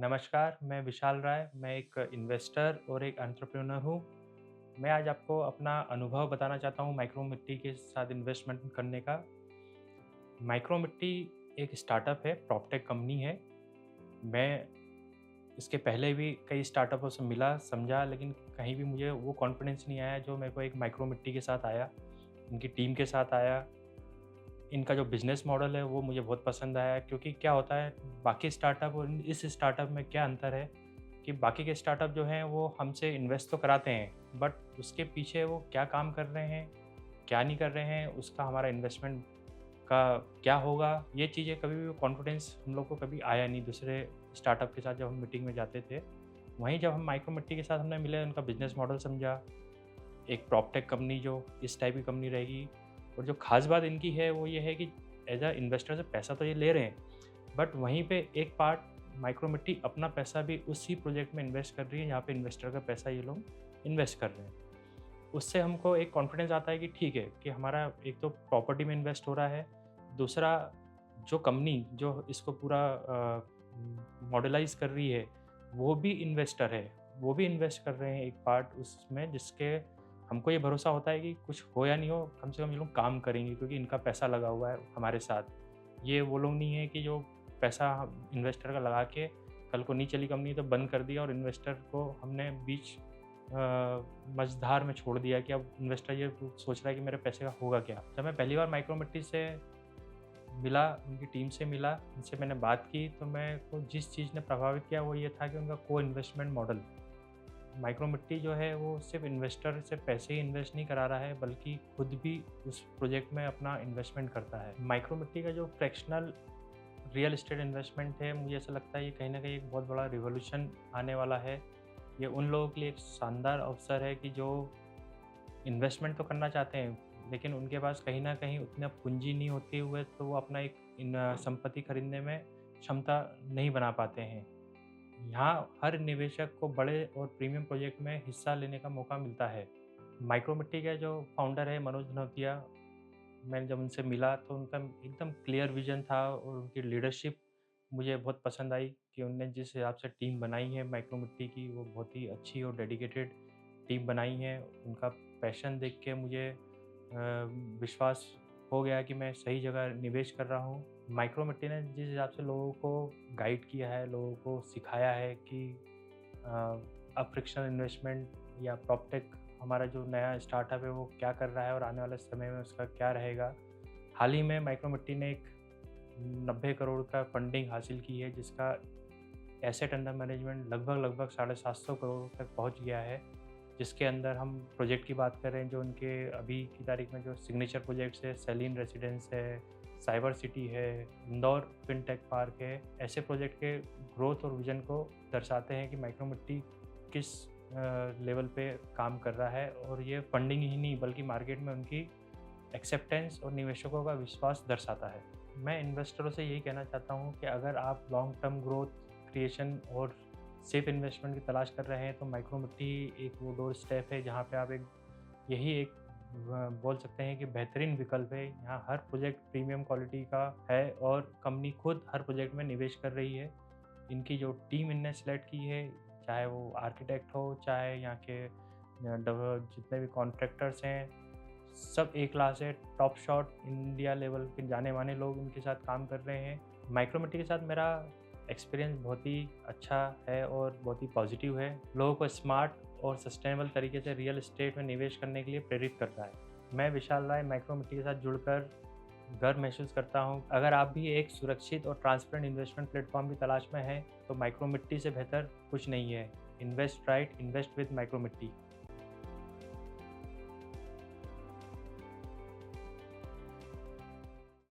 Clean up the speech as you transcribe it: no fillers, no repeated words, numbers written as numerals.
नमस्कार, मैं विशाल राय, मैं एक इन्वेस्टर और एक एंटरप्रेन्योर हूँ। मैं आज आपको अपना अनुभव बताना चाहता हूँ माइक्रो मिट्टी के साथ इन्वेस्टमेंट करने का। माइक्रो मिट्टी एक स्टार्टअप है, प्रॉपटेक कंपनी है। मैं इसके पहले भी कई स्टार्टअपों से मिला, समझा, लेकिन कहीं भी मुझे वो कॉन्फिडेंस नहीं आया जो मेरे को एक माइक्रो मिट्टी के साथ आया, इनकी टीम के साथ आया। इनका जो बिज़नेस मॉडल है वो मुझे बहुत पसंद आया, क्योंकि क्या होता है बाकी स्टार्टअप और इस स्टार्टअप में क्या अंतर है कि बाकी के स्टार्टअप जो हैं वो हमसे इन्वेस्ट तो कराते हैं, बट उसके पीछे वो क्या काम कर रहे हैं, क्या नहीं कर रहे हैं, उसका हमारा इन्वेस्टमेंट का क्या होगा, ये चीज़ें कभी भी कॉन्फिडेंस हम लोग को कभी आया नहीं दूसरे स्टार्टअप के साथ जब हम मीटिंग में जाते थे। वहीं जब हम माइक्रो मिट्टी के साथ हमने मिले, उनका बिज़नेस मॉडल समझा, एक प्रॉपटेक कंपनी जो इस टाइप की कंपनी रहेगी। और जो ख़ास बात इनकी है वो ये है कि एज़ अ इन्वेस्टर से पैसा तो ये ले रहे हैं, बट वहीं पे एक पार्ट माइक्रो मिट्टी अपना पैसा भी उसी प्रोजेक्ट में इन्वेस्ट कर रही है जहाँ पे इन्वेस्टर का पैसा ये लोग इन्वेस्ट कर रहे हैं। उससे हमको एक कॉन्फिडेंस आता है कि ठीक है कि हमारा एक तो प्रॉपर्टी में इन्वेस्ट हो रहा है, दूसरा जो कंपनी जो इसको पूरा मॉडलाइज़ कर रही है, वो भी इन्वेस्टर है। वो भी इन्वेस्ट कर रहे हैं एक पार्ट उसमें, जिसके हमको ये भरोसा होता है कि कुछ हो या नहीं हो, कम से कम ये लोग काम करेंगे क्योंकि इनका पैसा लगा हुआ है हमारे साथ। ये वो लोग नहीं है कि जो पैसा इन्वेस्टर का लगा के कल को नहीं चली कंपनी तो बंद कर दिया और इन्वेस्टर को हमने बीच मझधार में छोड़ दिया कि अब इन्वेस्टर ये सोच रहा है कि मेरे पैसे का होगा क्या। जब मैं पहली बार माइक्रो मिट्टी से मिला, उनकी टीम से मिला, उनसे मैंने बात की, तो मेरे को जिस चीज़ ने प्रभावित किया वो ये था कि उनका को-इन्वेस्टमेंट मॉडल। माइक्रो मिट्टी जो है वो सिर्फ़ इन्वेस्टर से पैसे ही इन्वेस्ट नहीं करा रहा है, बल्कि खुद भी उस प्रोजेक्ट में अपना इन्वेस्टमेंट करता है। माइक्रो मिट्टी का जो फ्रैक्शनल रियल एस्टेट इन्वेस्टमेंट है, मुझे ऐसा लगता है ये कहीं न कहीं एक बहुत बड़ा रिवॉल्यूशन आने वाला है। ये उन लोगों के लिए एक शानदार अवसर है कि जो इन्वेस्टमेंट तो करना चाहते हैं, लेकिन उनके पास कहीं न कहीं उतना पूँजी नहीं होते हुए तो वो अपना एक संपत्ति खरीदने में क्षमता नहीं बना पाते हैं। यहाँ हर निवेशक को बड़े और प्रीमियम प्रोजेक्ट में हिस्सा लेने का मौका मिलता है। माइक्रो मिट्टी के जो फाउंडर है मनोज धनोतिया, मैंने जब उनसे मिला तो उनका एकदम क्लियर विज़न था और उनकी लीडरशिप मुझे बहुत पसंद आई कि उन्होंने जिस हिसाब से टीम बनाई है माइक्रो मिट्टी की, वो बहुत ही अच्छी और डेडिकेटेड टीम बनाई है। उनका पैशन देख के मुझे विश्वास हो गया कि मैं सही जगह निवेश कर रहा हूँ। माइक्रो मिट्टी ने जिस हिसाब से लोगों को गाइड किया है, लोगों को सिखाया है कि अब फ्रिक्शनल इन्वेस्टमेंट या प्रॉपटेक हमारा जो नया स्टार्टअप है वो क्या कर रहा है और आने वाले समय में उसका क्या रहेगा। हाल ही में माइक्रो मिट्टी ने एक 90 करोड़ का फंडिंग हासिल की है, जिसका एसेट अंडर मैनेजमेंट लगभग 750 करोड़ तक पहुंच गया है। जिसके अंदर हम प्रोजेक्ट की बात करें, जो उनके अभी की तारीख में जो सिग्नेचर प्रोजेक्ट्स है, सेलिन रेसिडेंस है, साइबर सिटी है, इंदौर फिनटेक पार्क है। ऐसे प्रोजेक्ट के ग्रोथ और विज़न को दर्शाते हैं कि माइक्रो मिट्टी किस लेवल पे काम कर रहा है, और ये फंडिंग ही नहीं बल्कि मार्केट में उनकी एक्सेप्टेंस और निवेशकों का विश्वास दर्शाता है। मैं इन्वेस्टरों से यही कहना चाहता हूँ कि अगर आप लॉन्ग टर्म ग्रोथ, क्रिएशन और सेफ इन्वेस्टमेंट की तलाश कर रहे हैं तो माइक्रो मिट्टी एक वो डोर स्टेप है जहाँ पे आप एक यही एक बोल सकते हैं कि बेहतरीन विकल्प है। यहाँ हर प्रोजेक्ट प्रीमियम क्वालिटी का है और कंपनी खुद हर प्रोजेक्ट में निवेश कर रही है। इनकी जो टीम इनने सेलेक्ट की है, चाहे वो आर्किटेक्ट हो, चाहे यहाँ के जितने भी कॉन्ट्रैक्टर्स हैं, सब ए क्लास है, टॉप शॉट इंडिया लेवल के जाने माने लोग इनके साथ काम कर रहे हैं। माइक्रो मिट्टी के साथ मेरा एक्सपीरियंस बहुत ही अच्छा है और बहुत ही पॉजिटिव है। लोगों को स्मार्ट और सस्टेनेबल तरीके से रियल एस्टेट में निवेश करने के लिए प्रेरित करता है। मैं विशाल राय माइक्रो मिट्टी के साथ जुड़कर गर्व महसूस करता हूँ। अगर आप भी एक सुरक्षित और ट्रांसपेरेंट इन्वेस्टमेंट प्लेटफॉर्म की तलाश में हैं तो माइक्रो मिट्टी से बेहतर कुछ नहीं है। Invest right, invest with micro मिट्टी।